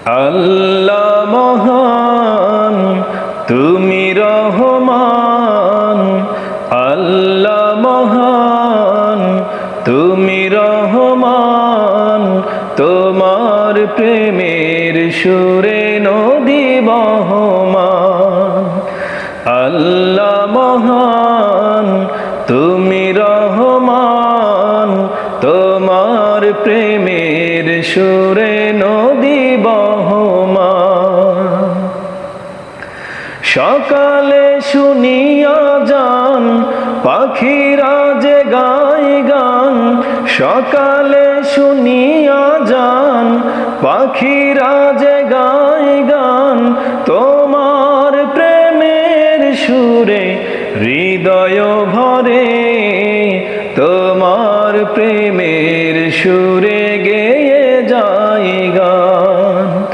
আল্লাহ মহান, তুমি রহমান। আল্লাহ মহান, তুমি রহমান। তোমার প্রেমের সুরে নদী বহমান। আল্লাহ মহান, তুমি রহমান। তোমার প্রেমের সুরে নদী বহমান। সকালে শুনিয়া যান পাখিরা যে গায় গান। সকালে শুনিয়া যান পাখিরা যে গায় গান। তোমার প্রেমের সুরে হৃদয় ভরে। তোমার প্রেমের সুরে গেয়ে যায় গান।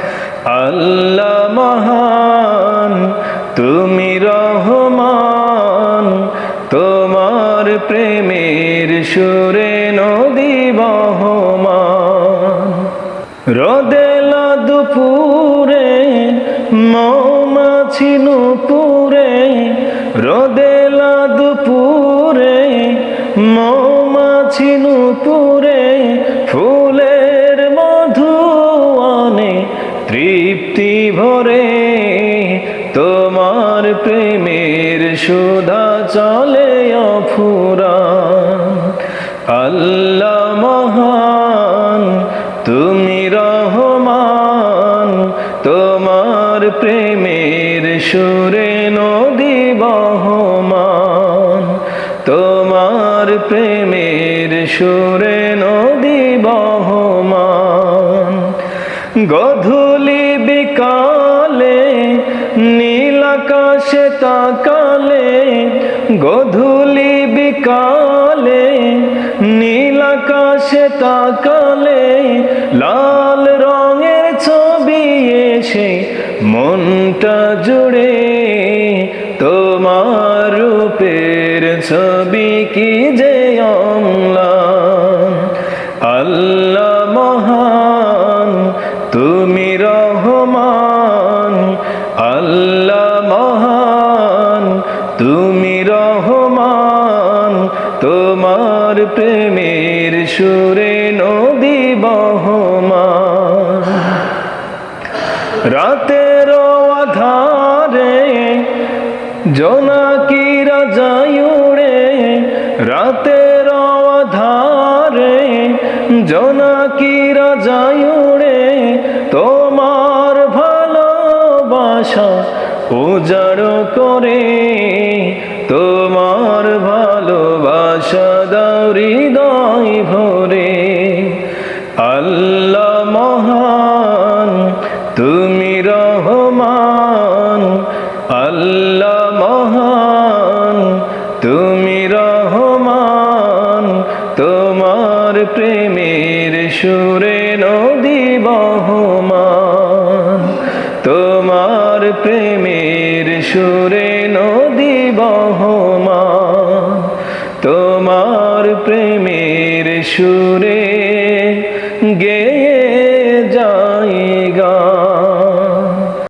আল্লাহ মহান, তুমি রহমান। তোমার প্রেমের সুরে নদী বহমান। রোদেলা দুপুরে মৌমাছি নুপুরে। রোদেলা দুপুরে মৌমাছি নুপুরে। ফুলের মধু আনে তৃপ্তি ভরে। তোমার প্রেমের সুধা চলে অফুরান। আল্লাহ মহান, তুমি রহমান। তোমার প্রেমের সুরে নদী বহমান। তোমার প্রেমের সুরে নদী বহমান। গধূলি বিকালে নীল আকাশে তাকালে। গধূলি বিকালে নীল আকাশে তাকালে। লাল রঙের ছবি এসে মনটা জুড়ে। তোমার রূপের ছবি কি যে অম্লান। আল্লাহ মহান, তুমি রহমান। আল্লাহ মহান, তুমি রহমান। তোমার প্রেমের সুরে নদী বহমান। রাতের আধারে জোনাকিরা যায় উড়ে। রাতের আধারে জোনাকিরা যায় উড়ে। তোমার ভালোবাসা উজাড় করে। তোমার ভালোবাসা দাও হৃদয় ভরে। আল্লাহ মহান, তুমি রহমান। আল্লাহ মহান, তুমি রহমান। তোমার প্রেমের সুরে নদী বহমান। তোমার প্রেমের সুরে নদী বহমান। তোমার প্রেমের সুরে